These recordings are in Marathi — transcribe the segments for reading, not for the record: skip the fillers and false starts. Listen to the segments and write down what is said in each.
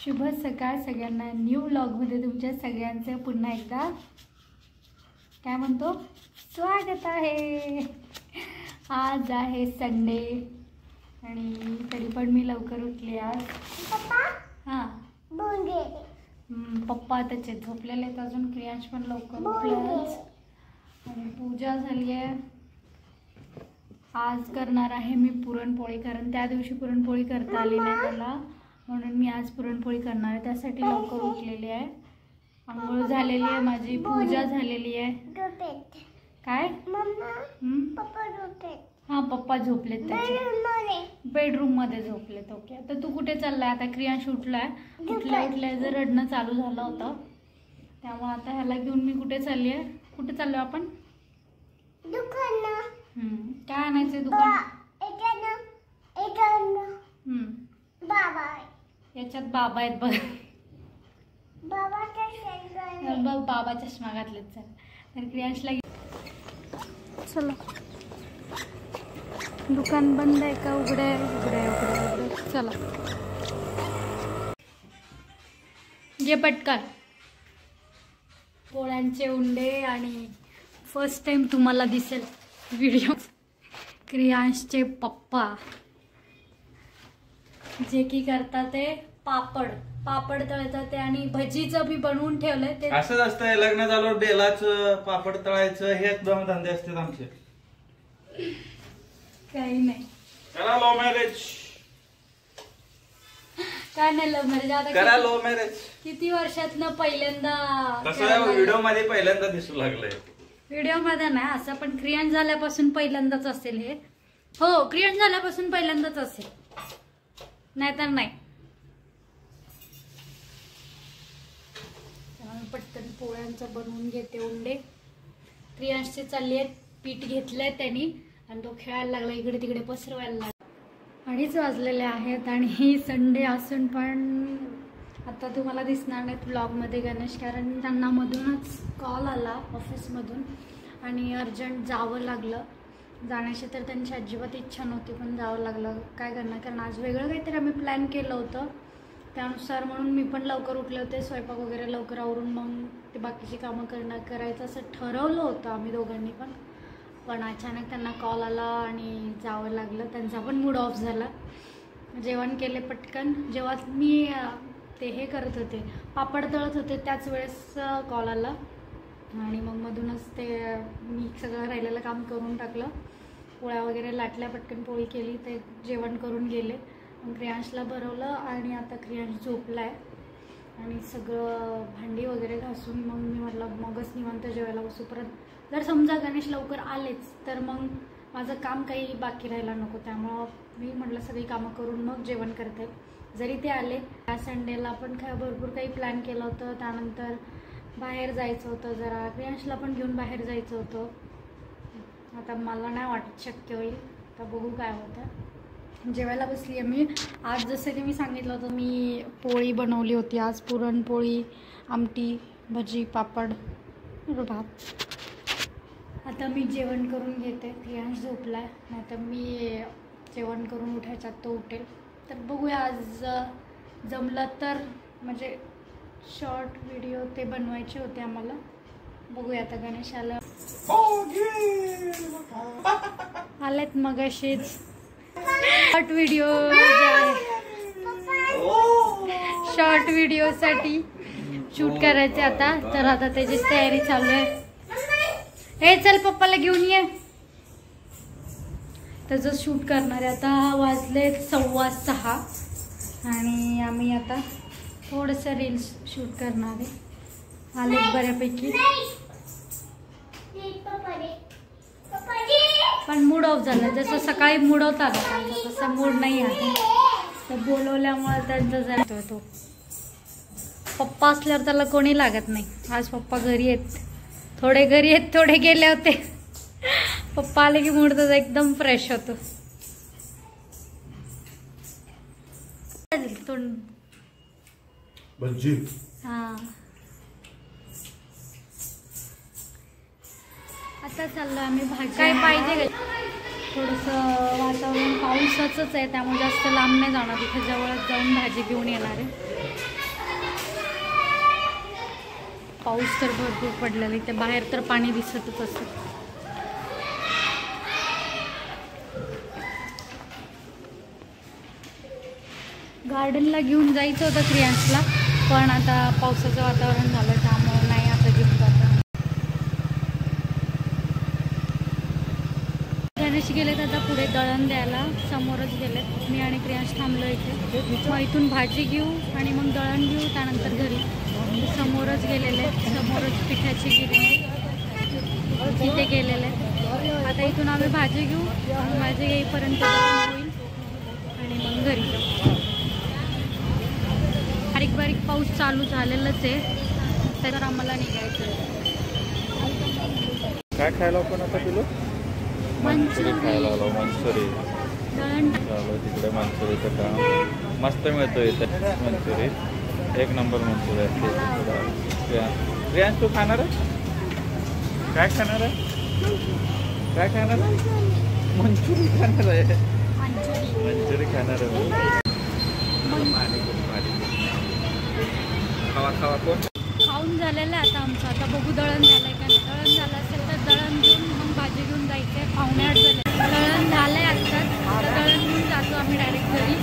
शुभ सकाळ सगळ्यांना. न्यू व्लॉगमध्ये तुमच्या सगळ्यांचं पुन्हा एकदा काय म्हणतो स्वागत आहे. आज आहे संडे आणि तरी पण मी लवकर उठले आज. हां पप्पा त्याचे झोपलेले आहेत अजून. क्रियांश पण लवकर उठले आणि पूजा झाली आहे. आज करणार आहे मी पुरणपोळी, कारण त्या दिवशी पुरणपोळी करता आली नाही मला, म्हणून मी आज पुरणपोळी करणार आहे. त्यासाठी लवकर उठलेली आहे. आंघोळ झालेली आहे माझी, पूजा झालेली आहे. काय हां पप्पा झोपलेत त्याचे बेडरूम मध्ये झोपलेत. ओके आता तू कुठे चाललाय? आता क्रियांश उठलाय. उठल्या जर रडणं चालू झालं होतं त्यामुळे आता ह्याला घेऊन मी कुठे चालली आहे. कुठे चाललो आपण? काय आणायचंय दुकान? याच्यात बाबा आहेत बघ. बाबा चष्मा घातलेत. चल तर क्रियांशला चला. दुकान बंद आहे का उघडे उघडे? चला घे पटकन. पोळ्यांचे उंडे आणि फर्स्ट टाइम तुम्हाला दिसेल व्हिडिओ क्रियांशचे पप्पा जे की करतात ते पापड तळतात ते, आणि भजीचं बी बनवून ठेवलंय ते. असंच असतंय लग्न झाल्यावर बेलाचं पापड तळायचं हे दोन धंदे असतात आमचे. काही नाही. करा लव्ह मॅरेज. काय नाही लव्ह मॅरेज. आता करा लव्ह मॅरेज. किती वर्षातनं पहिल्यांदा तसं व्हिडिओ मध्ये पहिल्यांदा दिसू लागलंय. व्हिडिओ मध्ये नाही असं, पण क्रियांश झाल्यापासून पहिल्यांदाच असेल हे. हो क्रियांश झाल्यापासून पहिल्यांदाच असेल, नाहीतर नाही. पटकन पोळ्यांचं बनवून घेते उंडे. क्रियांशचे चालले आहेत, पीठ घेतलंय त्यांनी आणि तो खेळायला लागला, इकडे तिकडे पसरवायला लागला. 2:30 वाजलेले आहेत आणि संडे असून पण आता तुम्हाला दिसणार नाहीत व्लॉगमध्ये गणेश, कारण त्यांना मधूनच कॉल आला ऑफिसमधून आणि अर्जंट जावं लागलं. जाण्याची तर त्यांची अजिबात इच्छा नव्हती पण जावं लागलं. काय करणार, कारण आज वेगळं काहीतरी आम्ही प्लॅन केलं होतं त्यानुसार, म्हणून मी पण लवकर उठले होते. स्वयंपाक वगैरे लवकर आवरून मग ते बाकीची कामं करायचं असं ठरवलं होतं आम्ही दोघांनी पण अचानक त्यांना कॉल आला आणि जावं लागलं. त्यांचा पण मूड ऑफ झाला. जेवण केले पटकन. जेव्हा मी ते हे करत होते पापड तळत होते त्याच वेळेस कॉल आला आणि मग मधूनच ते मी सगळं राहिलेलं काम करून टाकलं. पोळ्या वगैरे लाटल्या, पटकन पोळी केली, ते जेवण करून गेले. मग क्रियांशला भरवलं आणि आता क्रियांश झोपला आहे आणि सगळं भांडी वगैरे घासून मग मी म्हटलं मगच निवांत जेवायला बसू. परत जर समजा गणेश लवकर आलेच तर मग माझं काम काही बाकी राहायला नको, त्यामुळं मी म्हटलं सगळी कामं करून मग जेवण करते. जरी ते आले त्या संडेला आपण भरपूर काही प्लॅन केलं होतं. त्यानंतर बाहेर जायचं होतं, जरा क्रियांशला पण घेऊन बाहेर जायचं होतं. आता मला नाही वाटत शक्य होईल, तर बघू काय होतं. जेवायला बसली आहे मी. आज जसं की मी सांगितलं होतं मी पोळी बनवली होती आज. पुरणपोळी, आमटी, भजी, पापड, भात. आता मी जेवण करून घेते. क्रियांश झोपला आहे, नाही तर मी जेवण करून उठायच्यात तो उठेल. तर बघूया आज जमलं तर, म्हणजे शॉर्ट व्हिडिओ ते बनवायचे होते आम्हाला. बघूया आता गणेश आलेत मग असेच शॉर्ट व्हिडिओसाठी शूट करायचे आता. तर आता त्याचीच तयारी चालू आहे. हे चल पप्पाला घेऊन ये. त्याचं शूट करणार आहे. आता वाजले 6:15 आणि आम्ही आता थोडंसं रील्स शूट करणार आहे. आलेत बऱ्यापैकी, पण मूड ऑफ झाला. जसं सकाळी मूड होता ना तसा मूड नाही आहे. तर बोलवल्यामुळे त्यांचा जातो तो. पप्पा असल्यावर त्याला कोणी लागत नाही. आज पप्पा घरी आहेत, थोडे घरी आहेत थोडे गेले होते. पप्पा आले की मूड त्याचा एकदम फ्रेश होतो. हां आता चाललो आम्ही भाजी. काय पाहिजे थोडंसं वातावरण पावसाचंच आहे, त्यामुळे जास्त लांब नाही जाणार, तिथे जवळच जाऊन भाजी घेऊन येणार आहे. पाऊस तर भरपूर पडलेला, इथे बाहेर तर पाणी दिसतच असतं. गार्डनला घेऊन जायचं होतं क्रियांशला, पण आता पावसाचं वातावरण झालं त्यामुळे नाही आता घेऊन जाता. गणेश गेलेत आता पुढे दळण द्यायला, समोरच गेलेत. मी आणि क्रियांश थांबलो इथे. मग इथून भाजी घेऊ आणि मग दळण घेऊ, त्यानंतर घरी. समोरच गेलेले, समोरच पिठाची गिरणी तिथे गेलेले. आता इथून आम्ही भाजी घेऊ, भाजी घेईपर्यंत दळण होईल आणि मग घरी जाऊ. बारीक बारीक पाऊस चालू झालेलाच आहे, तर आम्हाला निघायचं आहे. काय खायला आपण आता किलो मंचुरी खायला आलो. मंचुरी चालू तिकडे मंचुरीचं काम मस्त मिळतो इथे. मंचुरी एक नंबर मंचुरी आहे. प्रियांश तू खाणार आहे? काय खाणार आहे? काय खाणार आहे? मंचुरी खाणार आहे. मंचुरी खाणार आहे. खावा खावा कोण खाऊन झालेलं आहे आता आमचं. आता बघू दळण झालंय का नाही. दळण झालं असेल तर दळण घेऊन मग भाजी घेऊन जायचंय. 7:45 झाले. दळण झालंय आत्ताच. आता दळण घेऊन जातो आम्ही डायरेक्ट घरी.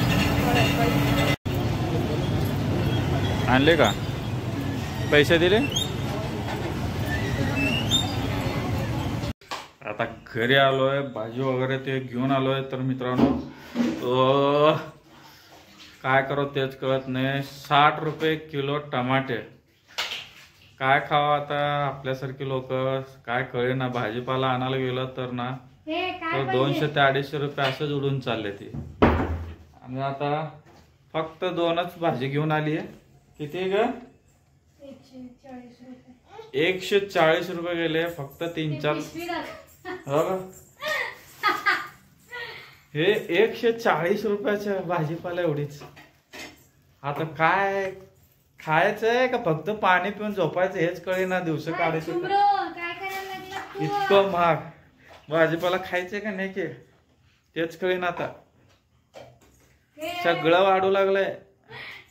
आणले का? पैसे दिले? आता घरी आलोय, भाजी वगैरे ते घेऊन आलोय. तर मित्रांनो काय करो तेच कळत नाही. 60 रुपये किलो टमाटे. काय खावा आता आपल्यासारखी लोक, काय कळे ना. भाजीपाला आणायला गेलं तर ना तर 200 ते 250 रुपये असंच उडून चालले ती. आणि आता फक्त 2च भाजी घेऊन आली आहे. किती ग? 140 रुपये गेले फक्त 3-4. हो का? हे 140 रुपयाच्या भाजीपाला एवढीच. आता काय खायचंय का फक्त पाणी पिऊन झोपायचं हेच कळेना. दिवस काढायचे इतकं महाग भाजीपाला खायचंय का नाही की तेच कळेना. आता सगळं वाढू लागलंय.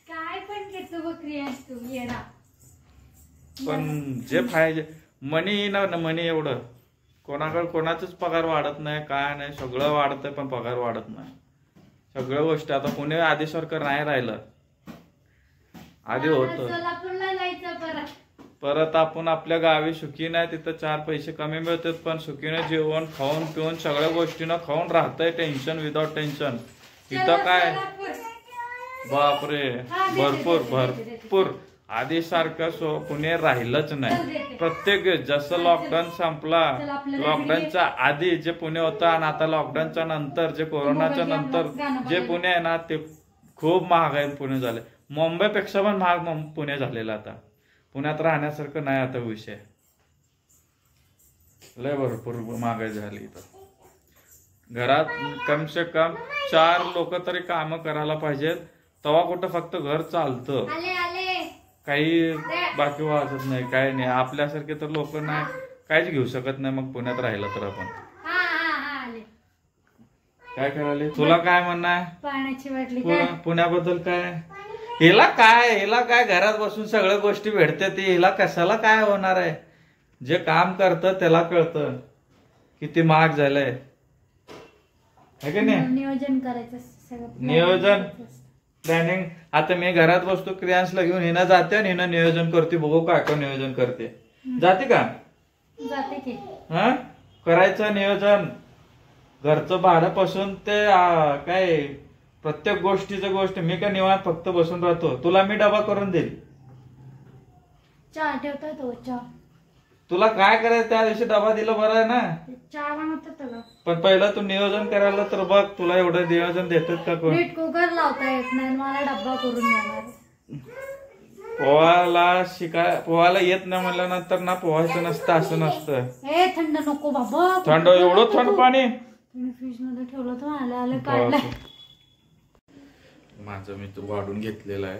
काय पण घेतो बकरी तू येडा. पण जे पाहिजे मनी ना मनी एवढं कोणाकडे कोणाचाच पगार वाढत नाही, काय नाही. सगळं वाढतंय पण पगार वाढत नाही. सगळ्या गोष्टी आता पुणे आधीसारखं नाही राहिलं. आधी होतं. परत आपण आपल्या गावी सुखी नाही, तिथं 4 पैसे कमी मिळतात पण सुखीने जेवण खाऊन पिऊन सगळ्या गोष्टीनं खाऊन राहतंय. Tension without tension. इथं काय बापरे भरपूर भरपूर. आधी सारखं पुणे राहिलंच नाही. प्रत्येक जसं लॉकडाऊन संपला, लॉकडाऊनच्या आधी जे पुणे होतं आणि आता लॉकडाऊनच्या नंतर जे कोरोनाच्या नंतर जे पुणे आहे ना ते खूप महाग आहे. पुणे झाले मुंबईपेक्षा पण महाग पुणे झालेलं. आता पुण्यात राहण्यासारखं नाही आता विषय. लय भरपूर महागाई झाली. इथं घरात कम से कम 4 लोक तरी काम करायला पाहिजेत, तेव्हा कुठं फक्त घर चालतं. काही बाकी वाजत नाही, काही नाही. आपल्यासारखे तर लोक नाही काहीच घेऊ शकत नाही. मग पुण्यात राहिलं तर आपण काय करायला. तुला काय म्हणणं आहे पाण्याची बाटली पुण्याबद्दल? काय हिला काय घरात बसून सगळ्या गोष्टी भेटते ती. हिला कशाला काय होणार आहे. जे काम करतं त्याला कळतं किती महाग झालंय. है की नाही. नियोजन करायचं सगळं. नियोजन प्लॅनिंग. आता मी घरात बसतो क्रियांशला घेऊन, हिनं जाते आणि हिनं नियोजन करते. बघू काय नियोजन करते. जाते का? जाते की. हा करायचं नियोजन. घरचं भाड्यापासून ते काय प्रत्येक गोष्टीचं गोष्ट. मी काय निवांत फक्त बसून राहतो. तुला मी डबा करून देईल. चहा ठेवता तो चहा. तुला काय करायचं त्या दिवशी डबा दिला बरं आहे ना. चहा बनवतो तुला. पण पहिलं तू नियोजन करायला तर बघ. तुला एवढं नियोजन देतात का कोण? नीट कुकर लावता येत नाही, मला डब्बा करून देणार. पोहायला येत नाही म्हणल्यानंतर ना पोहायचं नसतं असं नसतं. हे थंड नको बाबा. थंड एवढं थंड पाणी फ्रीज मध्ये ठेवलं तर आलं काढलंय. माझं मी तो वाढून घेतलेला आहे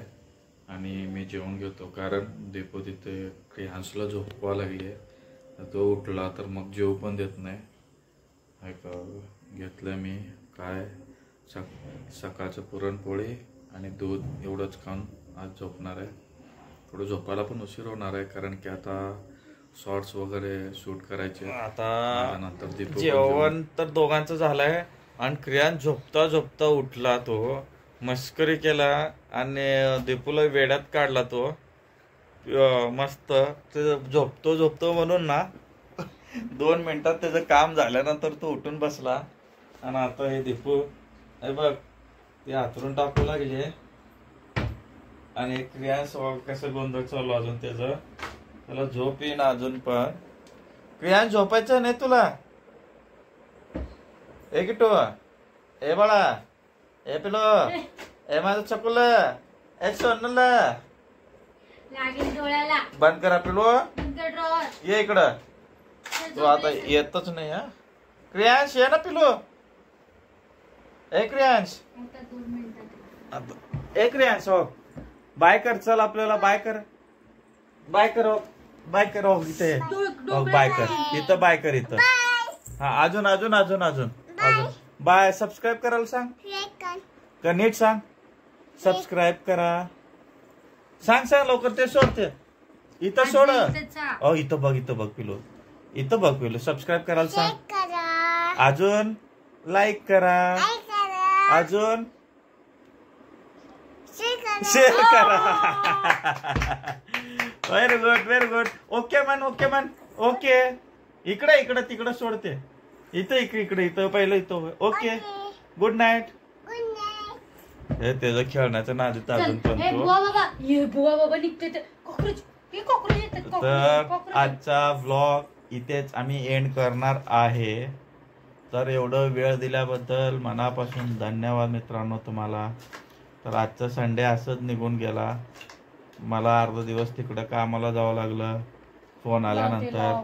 आणि मी जेवण घेतो. कारण दीपो तिथे क्रियांशला झोपवा लागली आहे. तो उठला तर मग जेव पण देत नाही. घेतलं मी काय सकाळचं पुरणपोळी आणि दूध एवढंच खाऊन आज झोपणार आहे. थोडं झोपायला पण उशीर होणार आहे कारण की आता शॉर्ट्स वगैरे शूट करायचे. आता नंतर जेवण तर दोघांचं झालंय आणि क्रियान झोपता झोपता उठला, तो मस्करी केला आणि दीपूला वेड्यात काढला. तो मस्त झोपतो झोपतो म्हणून ना 2 मिनिटात त्याचं काम झाल्यानंतर तो उठून बसला. आणि आता हे दीपू हे बघ ते हातरून टाकू लागले आणि क्रियांश कसं गोंधळ चालू अजून त्याला झोप येईन अजून. पण क्रियांश झोपायचं नाही तुला? ए किटू, ए बाळा, ए पिलो, ए माझं चकुल, ए सोनल, लागेल डोळ्याला. बंद करा पिलो, ये इकडं. तू आता येतच नाही. हा क्रियांश ये ना पिलो. ए क्रियांश, ए क्रियांश हो बाय कर. चल आपल्याला बाय कर. बाय कर, बाय कर. हो इथे बाय कर, इथं बाय कर इथं. हा अजून अजून अजून अजून अजून बाय. सबस्क्राईब करायला सांग का, नीट सांग. सबस्क्राईब करा सांग सांग लवकर. ते सोडते इथं सोड. ओ इथं बघ पिलो, इथं बघ पिलो. सबस्क्राईब करायला सांग. अजून लाईक करा. अजून शेअर करा. Very good very good. Okay मन ओके मन ओके. इकडे तिकडे सोडते. इथं इकडे पहिलं इथं. Okay good night. हे त्याचं खेळण्याचं नादीत अजून पण तो. तर आजचा व्लॉग इथेच आम्ही एंड करणार आहे. तर एवढं वेळ दिल्याबद्दल मनापासून धन्यवाद मित्रांनो तुम्हाला. तर आजचा संडे असंच निघून गेला. मला अर्धा दिवस तिकडं कामाला जावं लागलं फोन आल्यानंतर.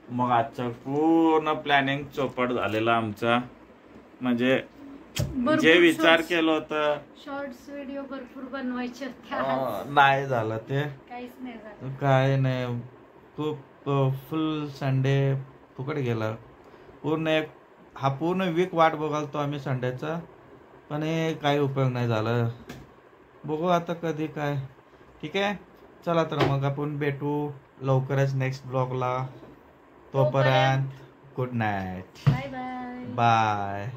मग आजचं पूर्ण प्लॅनिंग चौपट झालेला आमचा. म्हणजे जे विचार केलं होतं शॉर्ट्स व्हिडिओ भरपूर बनवायचे नाही झालं. ते काहीच नाही झालं. काय नाही, खूप फुल संडे फुकट गेला. पूर्ण वीक वाट बघालतो आम्ही संडेचा, पण हे काही उपयोग नाही झाला. बघू आता कधी काय. ठीक आहे चला तर मग आपण भेटू लवकरच नेक्स्ट ब्लॉगला. तोपर्यंत good night. Bye bye. Bye.